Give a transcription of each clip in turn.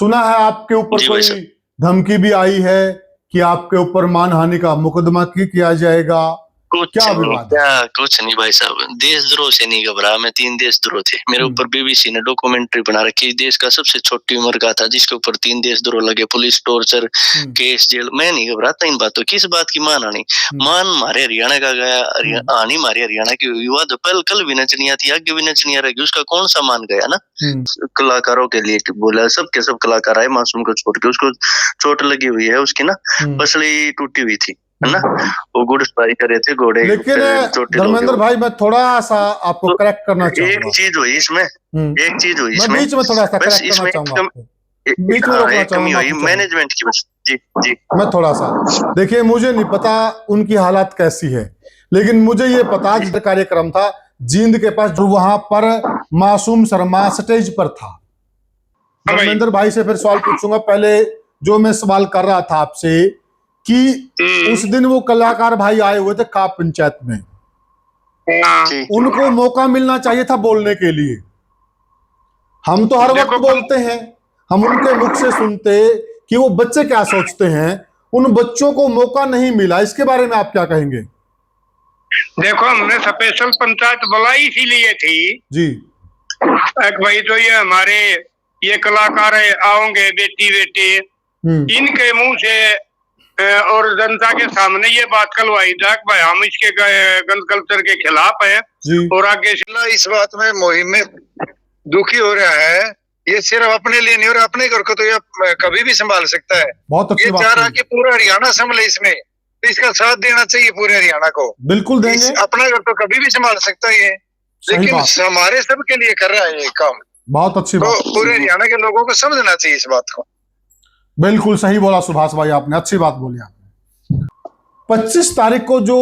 सुना है आपके ऊपर कोई धमकी भी आई है कि आपके ऊपर मानहानि का मुकदमा किया जाएगा, क्या विवाद? कुछ नहीं भाई साहब, देशद्रोह से नहीं घबरा मैं। 3 देशद्रोह थे मेरे ऊपर। बीबीसी ने डॉक्यूमेंट्री बना रखी, देश का सबसे छोटी उम्र का था जिसके ऊपर 3 देशद्रोह लगे, पुलिस टॉर्चर केस, जेल। मैं नहीं घबराता इन बातों। किस बात की मानहानि? मान मारे हरियाणा का गया, हानि मारी हरियाणा की हुई। विवाद कल भी नचनिया थी, आगे भी नचनिया रहेगी, उसका कौन सा मान गया ना। कलाकारों के लिए बोला, सबके सब कलाकार आए, मासूम को छोड़ के। उसको चोट लगी हुई है, उसकी ना पसली टूटी हुई थी, है ना। वो घुड़सवारी कर रहे थे घोड़े। लेकिन धर्मेंद्र भाई, मैं थोड़ा सा आपको करेक्ट करना चाहूंगा। एक चीज हुई इसमें, मैं बीच में थोड़ा सा करेक्ट करना चाहूंगा, बीच में रोकना चाहूंगा। मैनेजमेंट की बस। जी जी, मैं थोड़ा सा, देखिए मुझे नहीं पता उनकी हालात कैसी है, लेकिन मुझे ये पता जिस कार्यक्रम था जींद के पास, जो वहां पर मासूम शर्मा स्टेज पर था। धर्मेंद्र भाई से फिर सवाल पूछूंगा। पहले जो मैं सवाल कर रहा था आपसे कि उस दिन वो कलाकार भाई आए हुए थे खाप पंचायत में, उनको मौका मिलना चाहिए था बोलने के लिए। हम तो हर वक्त बोलते हैं, हम उनके मुख से सुनते कि वो बच्चे क्या सोचते हैं, उन बच्चों को मौका नहीं मिला। इसके बारे में आप क्या कहेंगे? देखो, हमने स्पेशल पंचायत बुलाई इसीलिए थी जी, एक भाई जो ये हमारे ये कलाकार आओगे बेटी बेटे, इनके मुंह से और जनता के सामने ये बात कलवाई था कि भाई हम इसके गंद कल्चर के खिलाफ हैं और आगे इस बात में मुहिम में दुखी हो रहा है। ये सिर्फ अपने लिए नहीं हो रहा, अपने घर को तो ये कभी भी संभाल सकता है। बहुत अच्छी ये चाह रहा कि पूरा हरियाणा संभले, इसमें तो इसका साथ देना चाहिए पूरे हरियाणा को। बिल्कुल देंगे। अपना घर तो कभी भी संभाल सकता है ये, लेकिन हमारे सबके लिए कर रहा है ये काम। बहुत अच्छी बात। तो पूरे हरियाणा के लोगों को समझना चाहिए इस बात को। बिल्कुल सही बोला सुभाष भाई, आपने अच्छी बात बोली आपने। 25 तारीख को जो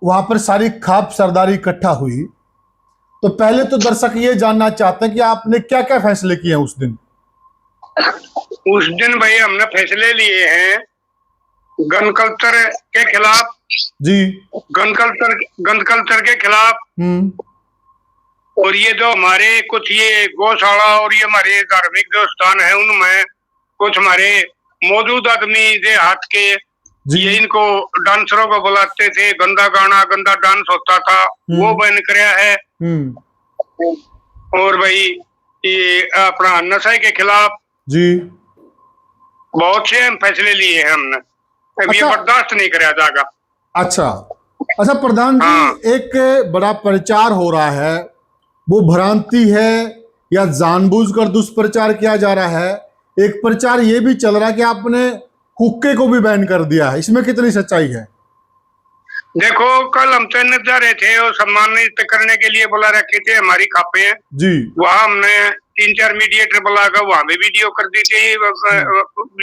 वहां पर सारी खाप सरदारी इकट्ठा हुई, तो पहले तो दर्शक ये जानना चाहते हैं कि आपने क्या क्या फैसले किए उस दिन। उस दिन भाई हमने फैसले लिए हैं गन कल्चर के खिलाफ जी, गन कल्चर के खिलाफ। और ये जो हमारे कुछ ये गौशाला और ये हमारे धार्मिक जो स्थान है उनमें कुछ हमारे मौजूद आदमी जे हाथ के ये इनको डांसरों को बुलाते थे, गंदा गाना गंदा डांस होता था, वो बैन कराया है। और भाई ये अपना नशे के खिलाफ जी बहुत से फैसले लिए हैं हमने। ये बर्दाश्त नहीं कराया जाएगा। अच्छा प्रधान जी, एक बड़ा प्रचार हो रहा है, वो भ्रांति है या जानबूझकर दुष्प्रचार किया जा रहा है? एक प्रचार ये भी चल रहा है कि आपने हुक्के को भी बैन कर दिया है, इसमें कितनी सच्चाई है? देखो, कल हम चैनल जा रहे थे और सम्मानित करने के लिए बुला रखे थे हमारी खापे जी, वहाँ हमने 3-4 मीडिएटर बुलाकर वहां भी वीडियो कर दी थी।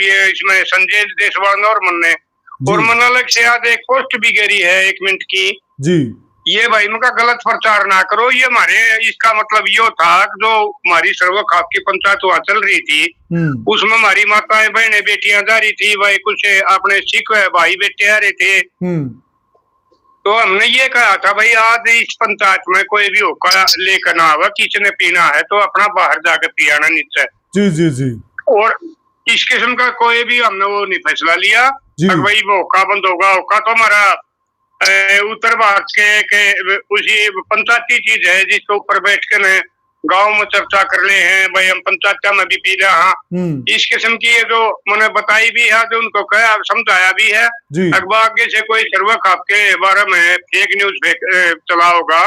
ये इसमें संजय देशवाल और मन अलग से आज एक पोस्ट भी गिरी है 1 मिनट की जी। ये भाई उनका गलत प्रचार ना करो। ये हमारे इसका मतलब ये था जो हमारी सर्व खाप की पंचायत वहां चल रही थी, उसमें हमारी माताएं बहनें बेटियां जा रही थी, भाई कुछ अपने सिख भाई बेटे आ रहे थे। तो हमने ये कहा था भाई आज इस पंचायत में कोई भी होकर लेकर ना आवा, किसी ने पीना है तो अपना बाहर जाकर पियाना नीचे। जी जी जी। और इस किस्म का कोई भी हमने वो नहीं फैसला लिया भाई वो होका बंद होगा। होका तो हमारा उत्तर भारत के उसी पंचायती चीज है जिसके ऊपर बैठ कर गांव में चर्चा कर ले हैं, भाई हम पंचायत में भी पी रहे हैं। इस किस्म की ये जो मैंने बताई भी है, जो उनको कहा समझाया भी है। अगवा आगे से कोई सर्व खाप के बारे में फेक न्यूज चला होगा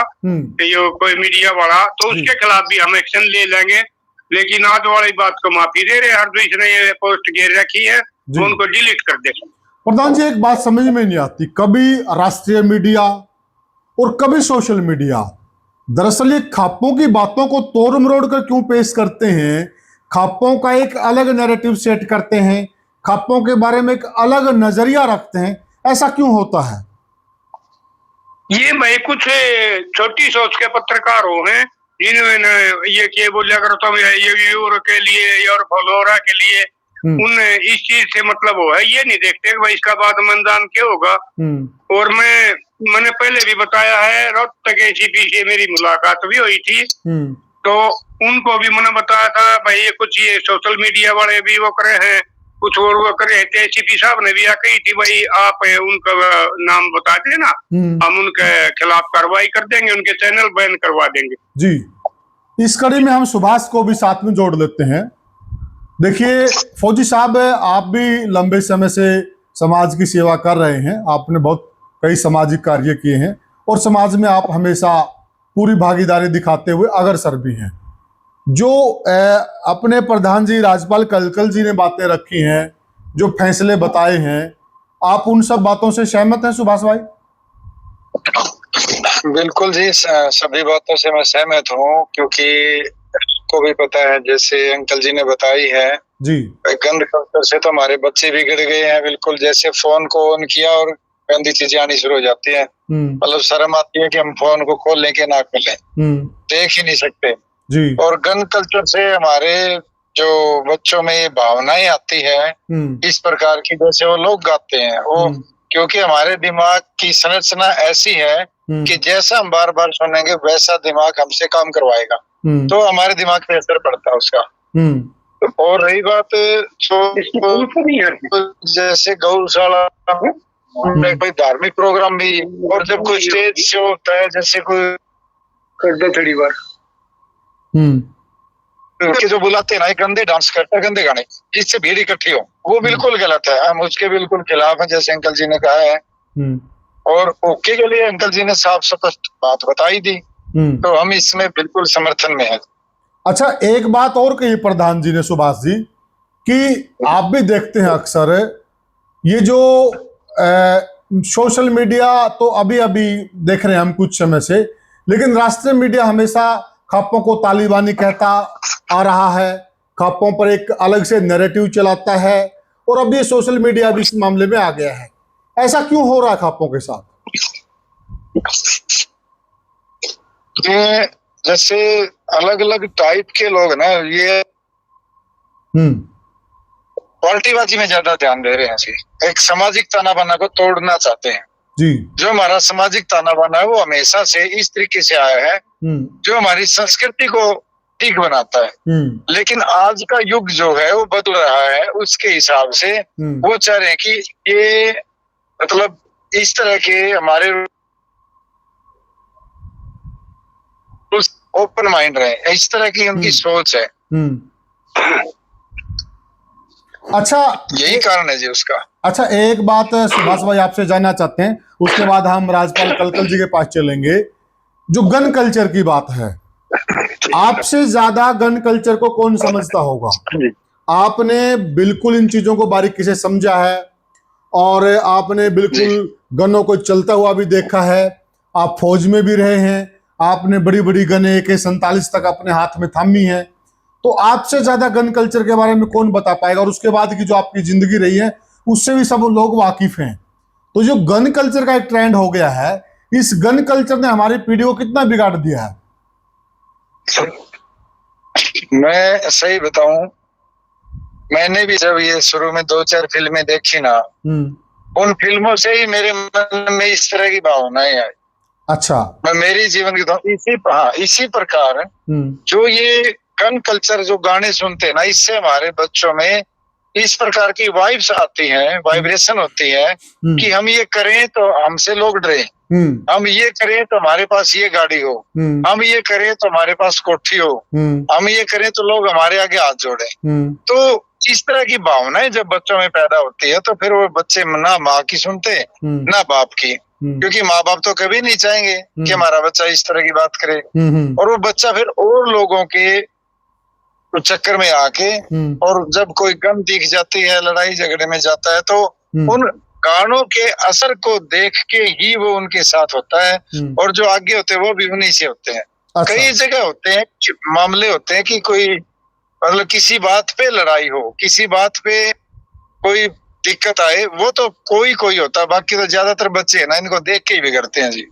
ये कोई मीडिया वाला, तो उसके खिलाफ भी हम एक्शन ले लेंगे। लेकिन आज वाली बात को माफी दे रहे, हर जिसने ये पोस्ट गिर रखी है उनको डिलीट कर दे। प्रधान जी, एक बात समझ में नहीं आती, कभी राष्ट्रीय मीडिया और कभी सोशल मीडिया दरअसल ये खापों की बातों को तोड़ मरोड़ कर क्यों पेश करते हैं? खापों का एक अलग नैरेटिव सेट करते हैं, खापों के बारे में एक अलग नजरिया रखते हैं, ऐसा क्यों होता है? ये भाई कुछ छोटी सोच के पत्रकारों हैं जिन्होंने ये किए बोलिया करो तो ये व्यूअर के लिए और फॉलोअर के लिए उन इस चीज से मतलब वो है, ये नहीं देखते भाई इसका बाद मंदान क्या होगा। और मैंने पहले भी बताया है, रोहतक एसीपी से मेरी मुलाकात भी हुई थी, तो उनको भी मैंने बताया था भाई ये कुछ ये सोशल मीडिया वाले भी वो करे हैं, कुछ और वो करे हैं। एसीपी साहब ने भी आ कही थी भाई आप उनका नाम बता देना, हम उनके खिलाफ कार्रवाई कर देंगे, उनके चैनल बैन करवा देंगे। जी, इस कड़ी में हम सुभाष को भी साथ में जोड़ लेते हैं। देखिए फौजी साहब, आप भी लंबे समय से समाज की सेवा कर रहे हैं, आपने बहुत कई सामाजिक कार्य किए हैं और समाज में आप हमेशा पूरी भागीदारी दिखाते हुए अग्रसर भी हैं। जो अपने प्रधान जी राज्यपाल कलकल जी ने बातें रखी हैं, जो फैसले बताए हैं, आप उन सब बातों से सहमत हैं सुभाष भाई? बिल्कुल जी, सभी बातों से मैं सहमत हूँ, क्योंकि को भी पता है, जैसे अंकल जी ने बताई है जी, गंद कल्चर से तो हमारे बच्चे बिगड़ गए हैं। बिल्कुल जैसे फोन को ऑन किया और गंदी चीजें आनी शुरू हो जाती है। मतलब शर्म आती है कि हम फोन को खोल लें कि ना खोलें, देख ही नहीं सकते जी। और गन कल्चर से हमारे जो बच्चों में ये भावनाएं आती है इस प्रकार की, जैसे वो लोग गाते हैं वो, क्योंकि हमारे दिमाग की संरचना ऐसी है कि जैसा हम बार बार सुनेंगे वैसा दिमाग हमसे काम करवाएगा, तो हमारे दिमाग पे असर पड़ता है उसका। और रही बात तो जैसे गौशाला कोई धार्मिक प्रोग्राम भी, और जब कोई स्टेज शो होता है, जैसे कोई थोड़ी बार कि जो बुलाते हैं ना गंदे डांस करते हैं, गंदे गाने, जिससे भीड़ इकट्ठी हो, वो बिल्कुल गलत है। हम उसके बिल्कुल खिलाफ हैं, जैसे अंकल जी ने कहा है। और ओके के लिए अंकल जी ने साफ स्पष्ट बात बताई दी, तो हम इसमें बिल्कुल समर्थन में हैं। अच्छा, एक बात और कही प्रधान जी ने सुभाष जी, कि आप भी देखते हैं अक्सर ये जो सोशल मीडिया तो अभी अभी देख रहे हैं हम कुछ समय से, लेकिन राष्ट्रीय मीडिया हमेशा खापों को तालिबानी कहता आ रहा है, खापों पर एक अलग से नैरेटिव चलाता है, और अब ये सोशल मीडिया भी इस मामले में आ गया है। ऐसा क्यों हो रहा है खापों के साथ? ये जैसे अलग अलग टाइप के लोग ना, ये पार्टीबाजी में ज्यादा ध्यान दे रहे हैं जी। एक सामाजिक ताना बाना को तोड़ना चाहते हैं जी। जो हमारा सामाजिक ताना बाना है वो हमेशा से इस तरीके से आया है, जो हमारी संस्कृति को ठीक बनाता है। लेकिन आज का युग जो है वो बदल रहा है, उसके हिसाब से वो चाह रहे हैं कि ये मतलब इस तरह के हमारे ओपन माइंड रहे, इस तरह की उनकी सोच है। अच्छा, यही कारण है जी उसका। अच्छा, एक बात सुभाष भाई आपसे जानना चाहते हैं, उसके बाद हम राज्यपाल कलकल जी के पास चलेंगे। जो गन कल्चर की बात है, आपसे ज्यादा गन कल्चर को कौन समझता होगा? आपने बिल्कुल इन चीजों को बारीकी से समझा है और आपने बिल्कुल गनों को चलता हुआ भी देखा है। आप फौज में भी रहे हैं, आपने बड़ी बड़ी गनें AK-47 तक अपने हाथ में थामी है, तो आपसे ज्यादा गन कल्चर के बारे में कौन बता पाएगा? और उसके बाद की जो आपकी जिंदगी रही है उससे भी सब लोग वाकिफ हैं। तो जो गन कल्चर का एक ट्रेंड हो गया है, इस गन कल्चर ने हमारी पीढ़ी को कितना बिगाड़ दिया है? मैं सही बताऊं, मैंने भी जब ये शुरू में 2-4 फिल्में देखी ना, उन फिल्मों से ही मेरे मन में इस तरह की भावनाएं आई। अच्छा, मैं मेरी जीवन की इसी प्रकार जो ये गन कल्चर जो गाने सुनते हैं ना, इससे हमारे बच्चों में इस प्रकार की वाइब्स आती हैं, वाइब्रेशन होती है कि हम ये करें तो हमसे लोग डरे, हम ये करें तो हमारे पास ये गाड़ी हो, हम ये करें तो हमारे पास कोठी हो, हम ये करें तो लोग हमारे आगे हाथ जोड़े। तो इस तरह की भावनाएं जब बच्चों में पैदा होती है, तो फिर वो बच्चे ना माँ की सुनते ना बाप की, क्योंकि माँ बाप तो कभी नहीं चाहेंगे कि हमारा बच्चा इस तरह की बात करे। और वो बच्चा फिर और लोगों के चक्कर में आके, और जब कोई गन दिख जाती है, लड़ाई झगड़े में जाता है, तो उन गानों के असर को देख के ही वो उनके साथ होता है, और जो आगे होते हैं वो भी उन्हीं से होते हैं। अच्छा। कई जगह होते हैं मामले होते हैं कि कोई मतलब किसी बात पे लड़ाई हो, किसी बात पे कोई दिक्कत आए, वो तो कोई होता है, बाकी तो ज्यादातर बच्चे है ना, इनको देख के ही बिगड़ते हैं जी।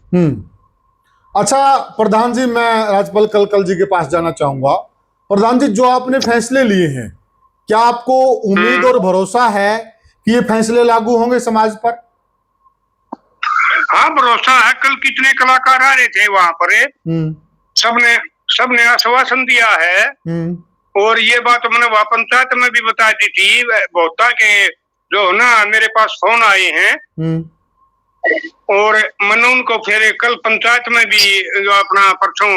अच्छा प्रधान जी, मैं राज्यपाल कलकल जी के पास जाना चाहूंगा। प्रधान जी, जो आपने फैसले लिए हैं, क्या आपको उम्मीद और भरोसा है कि ये फैसले लागू होंगे समाज पर? हाँ, भरोसा है। कल कितने कलाकार आ रहे थे वहां पर, सबने सबने आश्वासन दिया है। और ये बात मैंने वहाँ पंचायत में भी बता दी थी बहुता के जो ना मेरे पास फोन आए हैं। और मैंने उनको फिर कल पंचायत में भी जो अपना परसों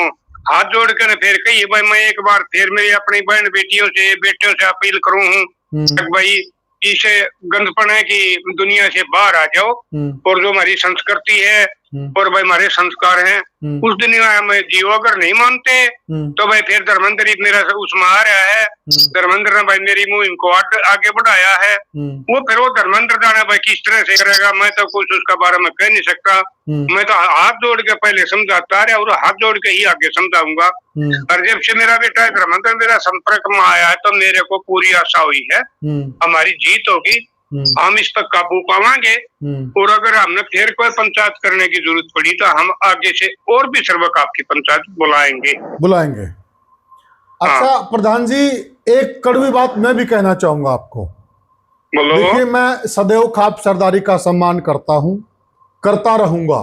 हाथ जोड़ कर फिर कही भाई मैं एक बार फिर मेरी अपनी बहन बेटियों से अपील करूं हूँ भाई इस गंदपने की दुनिया से बाहर आ जाओ और जो हमारी संस्कृति है और भाई हमारे संस्कार हैं उस दुनिया में जियो। अगर नहीं मानते तो भाई फिर धर्मेंद्र मेरा उसमें आ रहा है। धर्मेंद्र ने भाई मेरी मुहिम को आगे बढ़ाया है। वो फिर वो धर्मेंद्र जाने भाई किस तरह से करेगा, मैं तो कुछ उसका बारे में कह नहीं सकता। मैं तो हाथ जोड़ के पहले समझाता रहा और हाथ जोड़ के ही आगे समझाऊंगा। और जब से मेरा बेटा धर्मेंद्र मेरा संपर्क में आया है तो मेरे को पूरी आशा हुई है हमारी जीत होगी, हम इस पर काबू पावांगे। और अगर हमने फिर कोई पंचायत करने की जरूरत पड़ी तो हम आगे से और भी सर्वक आपकी पंचायत बुलाएंगे। अच्छा प्रधान जी, एक कड़वी बात मैं भी कहना चाहूंगा आपको। देखिए, मैं सदैव खाप सरदारी का सम्मान करता हूं, करता रहूंगा,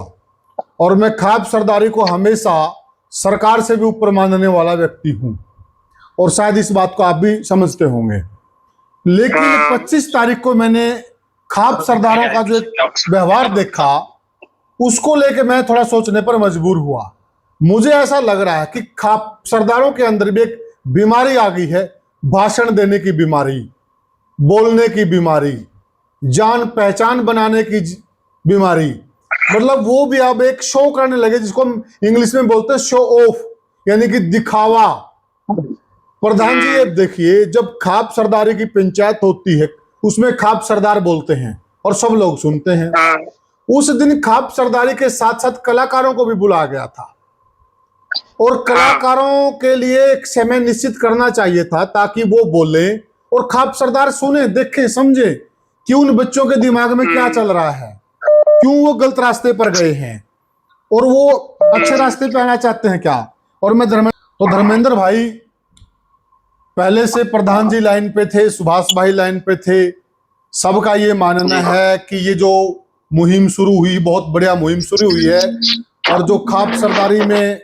और मैं खाप सरदारी को हमेशा सरकार से भी ऊपर मानने वाला व्यक्ति हूं, और शायद इस बात को आप भी समझते होंगे। लेकिन 25 तारीख को मैंने खाप सरदारों का जो व्यवहार देखा उसको लेके मैं थोड़ा सोचने पर मजबूर हुआ। मुझे ऐसा लग रहा है कि खाप सरदारों के अंदर भी एक बीमारी आ गई है, भाषण देने की बीमारी, बोलने की बीमारी, जान पहचान बनाने की बीमारी। मतलब वो भी अब एक शो करने लगे जिसको हम इंग्लिश में बोलते हैं शो ऑफ, यानी कि दिखावा। प्रधान जी, ये देखिए, जब खाप सरदारी की पंचायत होती है उसमें खाप सरदार बोलते हैं और सब लोग सुनते हैं। उस दिन खाप सरदारी के साथ साथ कलाकारों को भी बुलाया गया था, और कलाकारों के लिए एक समय निश्चित करना चाहिए था ताकि वो बोले और खाप सरदार सुने, देखें, समझे कि उन बच्चों के दिमाग में क्या चल रहा है, क्यों वो गलत रास्ते पर गए हैं और वो अच्छे रास्ते पे आना चाहते हैं क्या। और मैं धर्मेंद्र भाई पहले से प्रधान जी लाइन पे थे, सुभाष भाई लाइन पे थे, सबका ये मानना है कि ये जो मुहिम शुरू हुई, बहुत बढ़िया मुहिम शुरू हुई है। और जो खाप सरदारी में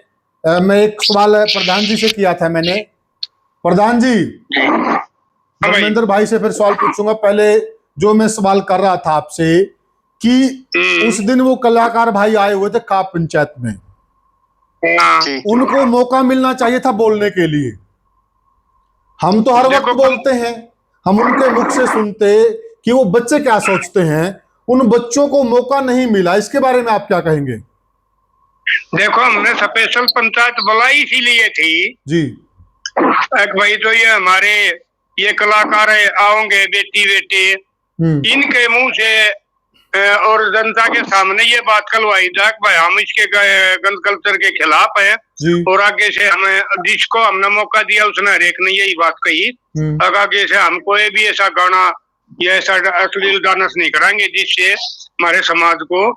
मैं एक सवाल प्रधान जी से किया था मैंने, प्रधान जी धर्मेंद्र भाई से फिर सवाल पूछूंगा। पहले जो मैं सवाल कर रहा था आपसे कि उस दिन वो कलाकार भाई आए हुए थे खाप पंचायत में, उनको मौका मिलना चाहिए था बोलने के लिए। हम तो हर वक्त बोलते हैं, हम उनके मुख से सुनते कि वो बच्चे क्या सोचते हैं, उन बच्चों को मौका नहीं मिला। इसके बारे में आप क्या कहेंगे? देखो, हमने स्पेशल पंचायत बुलाई इसीलिए थी जी भाई, तो ये हमारे ये कलाकार आओगे बेटी बेटे, इनके मुंह से और जनता के सामने ये बात कलवाई जाए भाई हम इसके गंद कल्चर के खिलाफ हैं। और आगे से हमें जिसको हमने मौका दिया उसने हर एक ने यही बात कही, आगे से हम कोई भी ऐसा गाना या ऐसा अश्लील डांस नहीं कराएंगे जिससे हमारे समाज को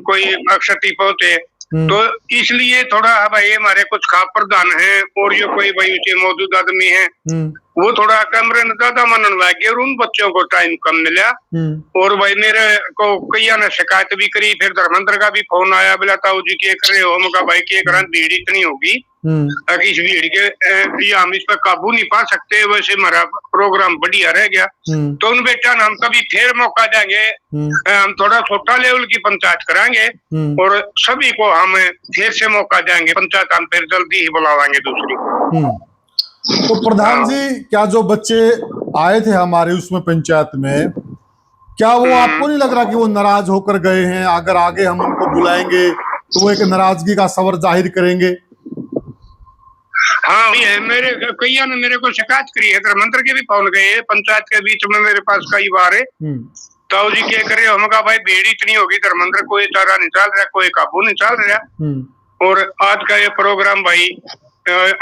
कोई क्षति पहुंचे। तो इसलिए थोड़ा भाई हमारे कुछ खाप प्रधान हैं और ये कोई भाई उसे मौजूद आदमी है, वो थोड़ा कैमरे में ज्यादा मनन लगे और उन बच्चों को टाइम कम मिला। और भाई मेरे को कई ने शिकायत भी करी, फिर धर्मेंद्र का भी फोन आया, बोला ताऊ जी क्या कर रहे हो, मैं कहा भाई क्या करें, भीड़ इतनी होगी इस भीड़ के हम इस पर काबू नहीं पा सकते, वैसे हमारा प्रोग्राम बढ़िया रह गया। तो उन बेटा हम कभी फिर मौका देंगे, हम थोड़ा छोटा लेवल की पंचायत कराएंगे और सभी को हम फिर से मौका देंगे, पंचायत हम फिर जल्दी ही बुलावाएंगे दूसरी। तो प्रधान जी, क्या जो बच्चे आए थे हमारे उसमें पंचायत में, क्या वो आपको नहीं लग रहा कि वो नाराज होकर गए हैं? अगर आगे हम उनको बुलाएंगे तो वो एक नाराजगी का सवर जाहिर करेंगे। हाँ, मेरे कई ने मेरे को शिकायत करी है, धर्मेंद्र के भी फोन गए पंचायत के बीच में मेरे पास कई बार है, ताऊ जी क्या करे, हम कहा भाई भीड़ इतनी होगी, धर्मेंद्र कोई चारा नहीं चल रहा, कोई काबू नहीं चल रहा। और आज का ये प्रोग्राम भाई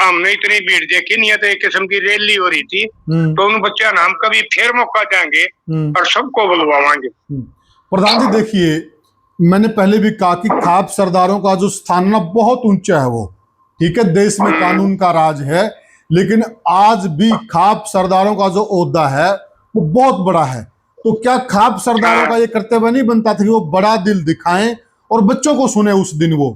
हमने इतनी भीड़ देखी नहीं है, तो एक किस्म की रैली हो रही थी, तो उन बच्चों ने हम कभी फिर मौका देंगे और सबको बुलवाएंगे। प्रधान जी देखिए, मैंने पहले भी कहा कि खाप सरदारों का जो स्थान ना बहुत ऊंचा है, वो ठीक है, देश में कानून का राज है, लेकिन आज भी खाप सरदारों का जो ओहदा है वो बहुत बड़ा है। तो क्या खाप सरदारों का ये कर्तव्य नहीं बनता था कि वो बड़ा दिल दिखाएं और बच्चों को सुने उस दिन? वो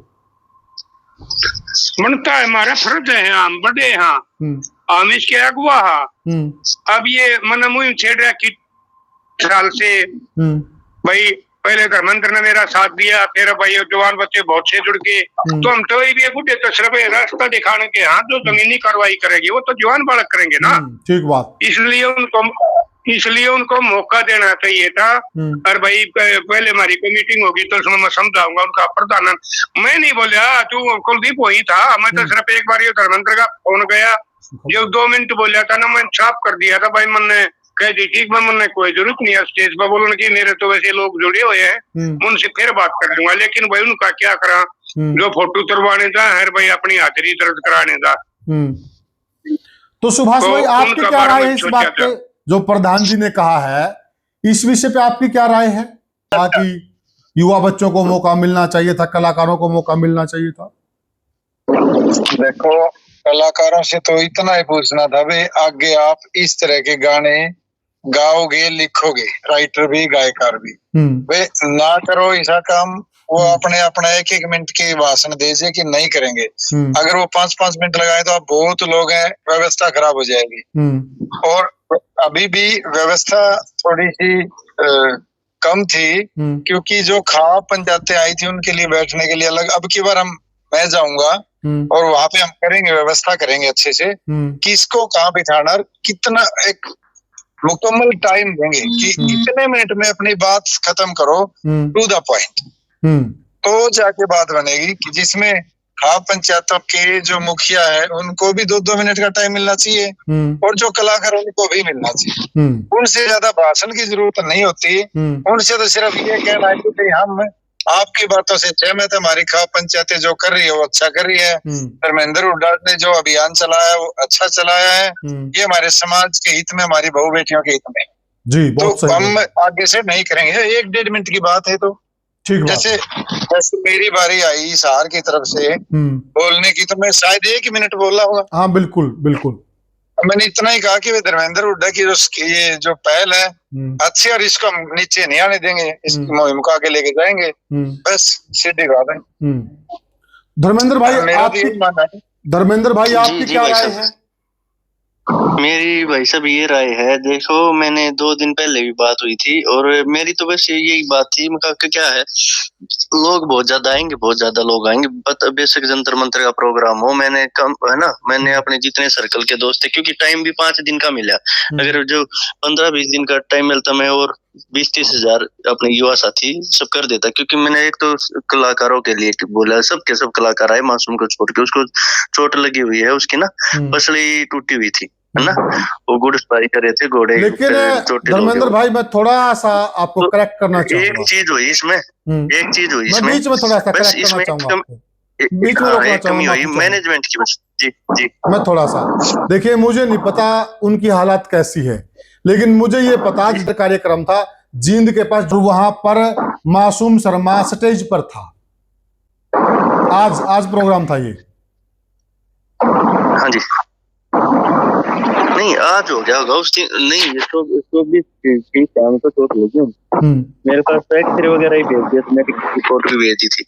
बनता है, हमारा फर्ज है, हम बड़े हैं, हम इसके अगुआ है। अब ये मन मुहिम छेड़ रहा कि साल से भाई पहले धर्मेंद्र ने मेरा साथ दिया, फिर भाई जवान बच्चे बहुत से जुड़ के, तो हम तो ये बुढ़े तो सिर्फ रास्ता दिखाने के, हाँ जो जमीनी कार्रवाई करेंगे वो तो जवान बालक करेंगे ना। ठीक बात। इसलिए उनको मौका देना चाहिए था। और भाई पहले हमारी कोई मीटिंग होगी तो उसमें मैं समझाऊंगा उनका प्रधान। मैं नहीं बोला, तू कुलदीप वही था, मैं तो सिर्फ एक बार ये धर्मेंद्र का फोन गया, जो 2 मिनट बोला था ना, मैं छाप कर दिया था भाई, मन ने कह दी ठीक, मैंने कोई जरूरत नहीं है स्टेज पर बोलने की, मेरे तो वैसे लोग जुड़े हुए हैं, उनसे फिर बात कर लूंगा। लेकिन भाई उनका क्या करा, जो फोटो तुरवाने था हर भाई अपनी हाजिरी दर्ज कराने था। तो सुभाष भाई आपकी क्या राय है इस बात पे, जो प्रधान जी ने कहा है, इस विषय पे आपकी क्या राय है? कि युवा बच्चों को मौका मिलना चाहिए था, कलाकारों को मौका मिलना चाहिए था। देखो, कलाकारों से तो इतना ही पूछना था भाई, आगे आप इस तरह के गाने गाओगे, लिखोगे, राइटर भी गायकार भी, वे ना करो ऐसा काम। वो अपने अपना 1-1 मिनट के भाषण दीजिए कि नहीं करेंगे। अगर वो 5-5 मिनट लगाए तो आप बहुत लोग हैं, व्यवस्था खराब हो जाएगी। और अभी भी व्यवस्था थोड़ी सी कम थी, क्योंकि जो खाप पंचायतें आई थी उनके लिए बैठने के लिए अलग। अब की बार मैं जाऊंगा और वहां पे हम करेंगे, व्यवस्था करेंगे अच्छे से, किसको कहाँ बिठाना, कितना एक मुकम्मल टाइम देंगे कि इतने मिनट में अपनी बात खत्म करो, टू द पॉइंट, तो जाके बात बनेगी। कि जिसमें खाप पंचायतों के जो मुखिया है उनको भी 2-2 मिनट का टाइम मिलना चाहिए, और जो कलाकार उनको भी मिलना चाहिए। उनसे ज्यादा भाषण की जरूरत नहीं होती, उनसे तो सिर्फ ये कहना है कि हम आपकी बातों से सहमत है, हमारी खाप पंचायतें जो कर रही है वो अच्छा कर रही है, धर्मेंद्र हुड्डा ने जो अभियान चलाया है वो अच्छा चलाया है, ये हमारे समाज के हित में, हमारी बहू बेटियों के हित में जी, तो हम आगे से नहीं करेंगे। 1-1.5 मिनट की बात है, तो जैसे मेरी बारी आई सहार की तरफ से बोलने की, तो मैं शायद 1 मिनट बोला होगा। हाँ बिल्कुल बिल्कुल। मैंने इतना ही कहा कि धर्मेंद्र हुड्डा की ये जो पहल है अच्छी, और इसको हम नीचे नहीं आने देंगे, इस मुहिम को आगे लेके जाएंगे, बस सीधी बात है। धर्मेंद्र भाई आपकी क्या राय है? मेरी भाई साहब ये राय है, देखो मैंने 2 दिन पहले भी बात हुई थी, और मेरी तो बस यही बात थी, मैं क्या है, लोग बहुत ज्यादा आएंगे, बहुत ज्यादा लोग आएंगे, बेशक जंतर मंतर का प्रोग्राम हो, मैंने कम है ना, मैंने अपने जितने सर्कल के दोस्त थे, क्योंकि टाइम भी 5 दिन का मिला, अगर जो 15-20 दिन का टाइम मिलता मैं और 20-30 हजार अपने युवा साथी सब कर देता, क्योंकि मैंने एक तो कलाकारों के लिए बोला, सबके सब कलाकार आए, मासूम को छोड़ के, उसको चोट लगी हुई है, उसकी ना पसली टूटी हुई थी, है ना, वो घुड़सवारी कर रहे थे घोड़े। लेकिन धर्मेंद्र भाई मैं थोड़ा सा आपको करेक्ट करना चाहूंगा, एक चीज हुई इसमें, मैं बीच में थोड़ा सा करेक्ट करना चाहूंगा, बीच में रोकना चाहूंगा, मैनेजमेंट की बस। जी मैं थोड़ा सा, देखिए मुझे नहीं पता उनकी हालात कैसी है, लेकिन मुझे ये पता, जिस कार्यक्रम था जींद के पास, जो वहां पर मासूम शर्मा स्टेज पर था, आज प्रोग्राम था ये। हाँ जी, नहीं आज हो गया होगा उस दिन, नहीं इसको भी काम को चोट लगी, मेरे पास तो एक्सरे वगैरह ही भेज दिया, मेडिकल रिपोर्ट भी भेज दी थी,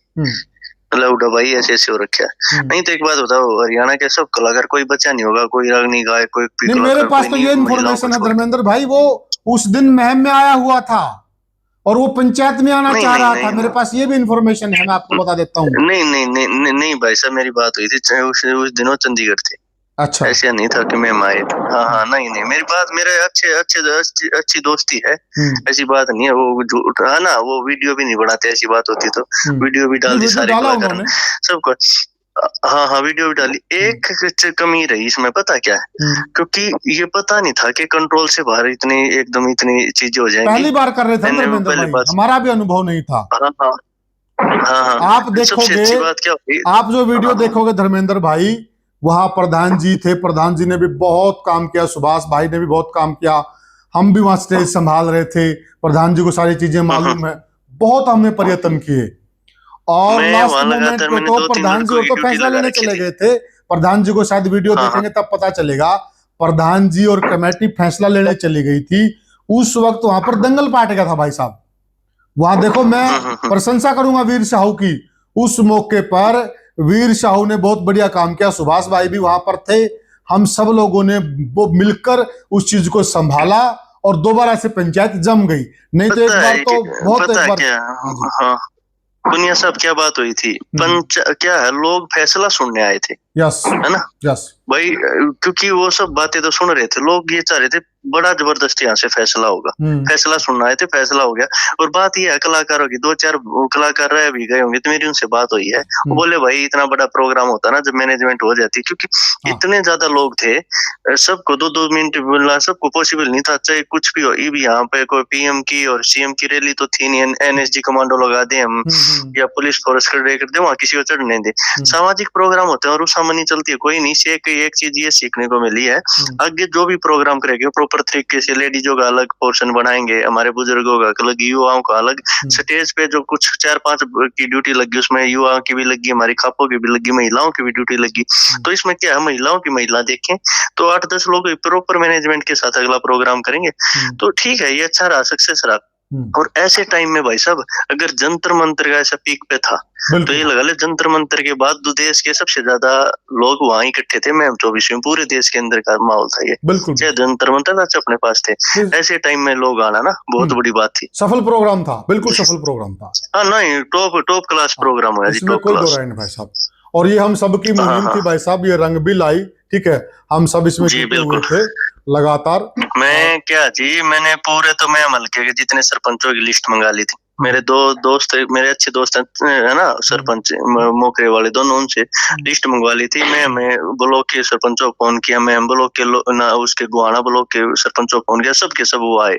मतलब भाई ऐसे हो रखा है। नहीं तो एक बात बताओ, हरियाणा के सब कलाकार कोई बच्चा नहीं होगा, कोई रागनी गाय, कोई नहीं, मेरे पास तो ये इन्फॉर्मेशन है धर्मेंद्र भाई, वो उस दिन महम में आया हुआ था और वो पंचायत में आना चाह रहा था, मेरे पास ये भी इन्फॉर्मेशन है, मैं आपको बता देता हूँ। नहीं भाई साहब, मेरी बात हुई थी उस दिनों चंडीगढ़ थे। अच्छा, ऐसा नहीं था कि मैं आए। हाँ नहीं मेरी बात, मेरे अच्छी दोस्ती है, ऐसी बात नहीं है, वो झूठ है ना, वो वीडियो भी नहीं बनाते, ऐसी बात होती तो वीडियो भी डाल दी सारे कलाकार सबको। हाँ वीडियो भी डाली। एक कमी रही इसमें, पता क्या है, क्योंकि ये पता नहीं था कि कंट्रोल से बाहर एकदम इतनी चीजें हो जाएंगी। पहली बार कर रहे थे हमारा भी अनुभव नहीं था। हाँ आप देखोगे, आप जो वीडियो देखोगे धर्मेंद्र भाई, वहां प्रधान जी थे, प्रधान जी ने भी बहुत काम किया, सुभाष भाई ने भी बहुत काम किया, हम भी वहां स्टेज संभाल रहे थे, प्रधान जी को सारी चीजें मालूम है, बहुत हमने प्रयत्न किए। और लास्ट मोमेंट पे तो प्रधान जी तो फैसला लेने चले गए थे, प्रधान जी को शायद वीडियो देखेंगे तब पता चलेगा, प्रधान जी और कमेटी फैसला लेने चली गई थी। उस वक्त वहां पर दंगल पाट गया था भाई साहब। वहां देखो, मैं प्रशंसा करूंगा वीर साहू की, उस मौके पर वीर साहू ने बहुत बढ़िया काम किया, सुभाष भाई भी वहां पर थे, हम सब लोगों ने वो मिलकर उस चीज को संभाला और दोबारा से पंचायत जम गई। नहीं तो एक बार तो बहुत एक बार क्या, हाँ दुनिया साहब क्या बात हुई थी, क्या है, लोग फैसला सुनने आए थे, यस है ना यस भाई, क्योंकि वो सब बातें तो सुन रहे थे, लोग ये चाह रहे थे बड़ा जबरदस्त यहाँ से फैसला होगा, फैसला सुनना आए थे, फैसला हो गया। और बात ये है कलाकारों की, 2-4 कलाकार रह भी गए होंगे, तो मेरी उनसे बात हुई है, वो बोले भाई इतना बड़ा प्रोग्राम होता ना जब मैनेजमेंट हो जाती, क्योंकि इतने ज्यादा लोग थे, सबको 2-2 मिनट बोलना सबको पॉसिबल नहीं था, चाहे कुछ भी हो। भी यहाँ पे कोई पीएम की और सीएम की रैली तो थी नहीं, एनएसजी कमांडो लगा दे हम या पुलिस फोर्स खड़े कर दे, वहाँ किसी को चढ़ने दे, सामाजिक प्रोग्राम होते हैं और उस सामान्य चलती है, कोई नहीं से एक चीज ये सीखने को मिली है, आगे जो भी प्रोग्राम करेंगे प्रॉपर तरीके से, लेडीजों का अलग पोर्शन बनाएंगे, हमारे बुजुर्गों का अलग, युवाओं का अलग, स्टेज पे जो कुछ 4-5 की ड्यूटी लगी उसमें युवाओं की भी लगी, हमारी खापों की भी लगी, महिलाओं की भी ड्यूटी लगी। तो इसमें क्या है, महिलाओं की महिला देखें तो 8-10 लोग प्रॉपर मैनेजमेंट के साथ अगला प्रोग्राम करेंगे, तो ठीक है, ये अच्छा रहा, सक्सेस रहा। और ऐसे टाइम में भाई साहब अगर जंतर मंतर का ऐसा पीक पे था, तो ये लगा ले जंतर मंतर के बाद देश के सबसे ज्यादा लोग वहां इकट्ठे थे, मैं 24वीं पूरे देश के अंदर का माहौल था ये, चाहे जंतर मंतर अच्छा अपने पास थे, ऐसे टाइम में लोग आना ना बहुत बड़ी बात थी, सफल प्रोग्राम था, बिल्कुल सफल प्रोग्राम था। हाँ नहीं, टॉप क्लास प्रोग्राम है जी, इसमें कोई दो राय नहीं भाई साहब, और ये हम सबकी मुहिम थी भाई साहब, ये रंग भी लाई, ठीक है, हम सब इसमें जुटे हुए थे लगातार। मैं क्या जी, मैंने पूरे तो मैं हल्के के जितने सरपंचों की लिस्ट मंगा ली थी, मेरे 2 दोस्त, मेरे अच्छे दोस्त है ना सरपंच मोकरे वाले दोनों, उनसे लिस्ट मंगवा ली थी। मैं ब्लॉक के सरपंचों को फोन किया, मैं ब्लॉक के ना उसके गुआना ब्लॉक के सरपंचों को फोन किया, सबके सब वो आए,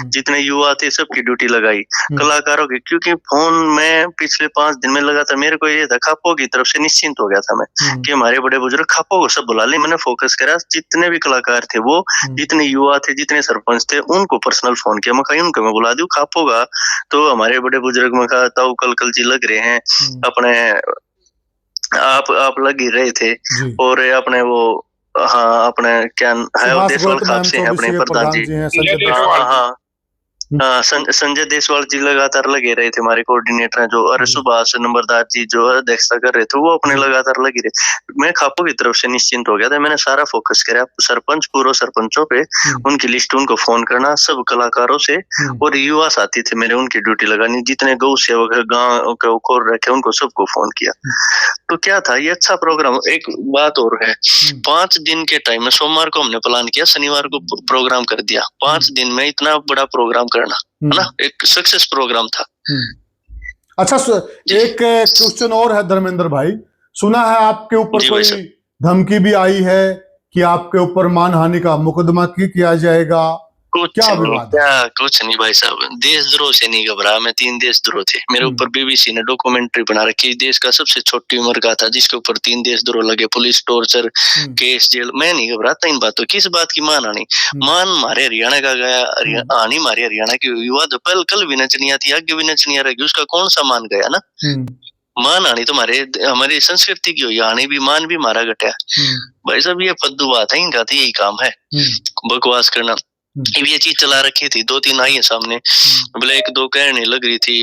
जितने युवा थे सबकी ड्यूटी लगाई, कलाकारों की, क्योंकि फोन में पिछले 5 दिन में लगा था, मेरे को ये था खापो की तरफ से निश्चिंत हो गया था मैं कि हमारे बड़े बुजुर्ग खापो को सब बुला ले, मैंने फोकस करा, जितने भी कलाकार थे वो, जितने युवा थे, जितने सरपंच थे, उनको पर्सनल फोन किया, मैं कहीं उनको मैं बुला दूं खापोगा, तो हमारे बड़े बुजुर्ग में कहा ताऊ कल जी लग रहे हैं, अपने आप लग ही रहे थे, और अपने वो हाँ अपने क्या है देशवाल खाप से हैं अपने प्रधान जी, हाँ संजय देशवाल जी लगातार लगे रहे थे, हमारे कोऑर्डिनेटर हैं जो, और सुभाष नंबरदार जी जो अध्यक्षता कर रहे थे, वो अपने लगातार लगे रहे। मैं खापो की तरफ से निश्चिंत हो गया था, मैंने सारा फोकस किया सरपंच पूर्व सरपंचों पे, उनकी लिस्ट, उनको फोन करना, सब कलाकारों से, और युवा साथी थे मेरे, उनकी ड्यूटी लगानी, जितने गौ सेवक गाँव के खोल रखे उनको सबको फोन किया। तो क्या था ये अच्छा प्रोग्राम। एक बात और है, 5 दिन के टाइम में, सोमवार को हमने प्लान किया, शनिवार को प्रोग्राम कर दिया, 5 दिन में इतना बड़ा प्रोग्राम करना है ना, एक सक्सेस प्रोग्राम था। अच्छा, एक क्वेश्चन और है धर्मेंद्र भाई, सुना है आपके ऊपर कोई धमकी भी आई है कि आपके ऊपर मानहानि का मुकदमा किया जाएगा, क्या विवाद? क्या कुछ नहीं भाई साहब, देशद्रोह से नहीं घबरा मैं, 3 देशद्रोह थे मेरे ऊपर, बीबीसी ने डॉक्यूमेंट्री बना रखी, देश का सबसे छोटी उम्र का था जिसके ऊपर 3 देशद्रोह लगे, पुलिस टॉर्चर केस जेल, मैं नहीं घबराता इन बातों, किस बात की मानहानि, मान मारे हरियाणा का गया, हानि मारी हरियाणा की युवा, तो कल भी नचनिया थी, आगे भी नचनिया रहेगी, उसका कौन सा मान गया ना, मान हानि तो हमारी संस्कृति की हुई, हानि भी मान भी मारा घटा भाई साहब, ये फद्दू बात है इनका, तो यही काम है बकवास करना। ये चीज चला रखी थी, 2-3 आई है सामने, बोले 1-2 कहने लग रही थी